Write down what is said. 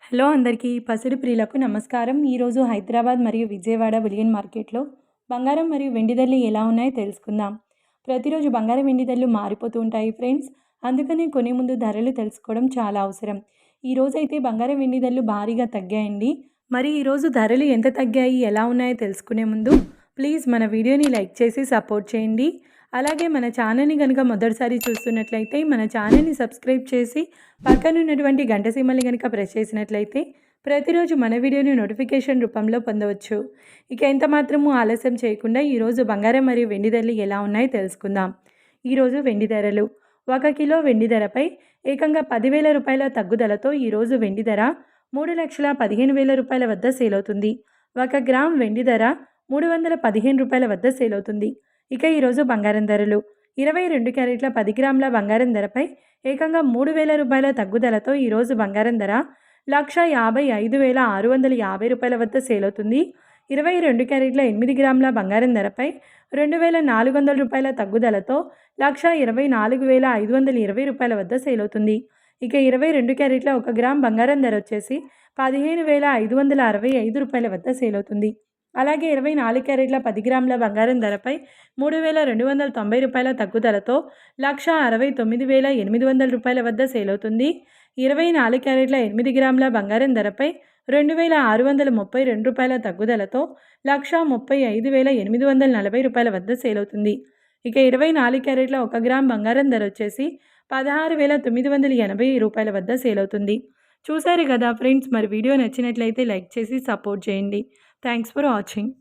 Hello అందరికీ పసిడి ప్రియులకు నమస్కారం. ఈరోజు హైదరాబాద్ మరియు విజయవాడ బులియన్ మార్కెట్లో బంగారం మరియు వెండి ధరలు ఎలా ఉన్నాయో తెలుసుకుందాం. ప్రతిరోజు బంగారం వెండి ధరలు మారిపోతూ ఉంటాయి ఫ్రెండ్స్. అందుకని కొనే ముందు ధరలు తెలుసుకోవడం చాలా అవసరం. ఈరోజైతే బంగారం వెండి ధరలు భారీగా తగ్గాయండి. మరి ఈరోజు ధరలు ఎంత తగ్గాయి, ఎలా ఉన్నాయో తెలుసుకునే ముందు ప్లీజ్ మన వీడియోని లైక్ చేసి సపోర్ట్ చేయండి. అలాగే మన ఛానల్ని కనుక మొదటిసారి చూస్తున్నట్లయితే మన ఛానల్ని సబ్స్క్రైబ్ చేసి పక్కన ఉన్నటువంటి గంట సింబల్ని కనుక ప్రెస్ చేసినట్లయితే ప్రతిరోజు మన వీడియోని నోటిఫికేషన్ రూపంలో పొందవచ్చు. ఇక ఎంత మాత్రము ఆలస్యం చేయకుండా ఈరోజు బంగారం మరియు వెండి ధరలు ఎలా ఉన్నాయో తెలుసుకుందాం. ఈరోజు వెండి ధరలు 1 కిలో వెండి ధరపై ఏకంగా 10,000 రూపాయల తగ్గుదలతో ఈరోజు వెండి ధర 3,15,000 రూపాయల వద్ద సేల్ అవుతుంది. 1 గ్రామ్ వెండి ధర 315 రూపాయల వద్ద సేల్ అవుతుంది. ఇక ఈరోజు బంగారం ధరలు 22 క్యారెట్ల 10 గ్రాముల బంగారం ధరపై ఏకంగా 3,000 రూపాయల తగ్గుదలతో ఈరోజు బంగారం ధర 1,55,650 రూపాయల వద్ద సేల్ అవుతుంది. 22 క్యారెట్ల 8 గ్రాముల బంగారం ధరపై 2,400 రూపాయల తగ్గుదలతో 1,24,520 రూపాయల వద్ద సేల్ అవుతుంది. ఇక 22 క్యారెట్ల 1 గ్రామ్ బంగారం ధర వచ్చేసి 15,565 రూపాయల వద్ద సేల్ అవుతుంది. అలాగే 24 క్యారెట్ల 10 గ్రాముల బంగారం ధరపై 3,290 రూపాయల తగ్గుదలతో 1,69,800 రూపాయల వద్ద సేల్ అవుతుంది. 24 క్యారెట్ల 8 గ్రాముల బంగారం ధరపై 2,632 రూపాయల తగ్గుదలతో 1,35,840 రూపాయల వద్ద సేల్ అవుతుంది. ఇక 24 క్యారెట్ల 1 గ్రామ్ బంగారం ధర వచ్చేసి 16,980 రూపాయల వద్ద సేల్ అవుతుంది. చూసారు కదా ఫ్రెండ్స్, మరి వీడియో నచ్చినట్లయితే లైక్ చేసి సపోర్ట్ చేయండి. Thanks for watching.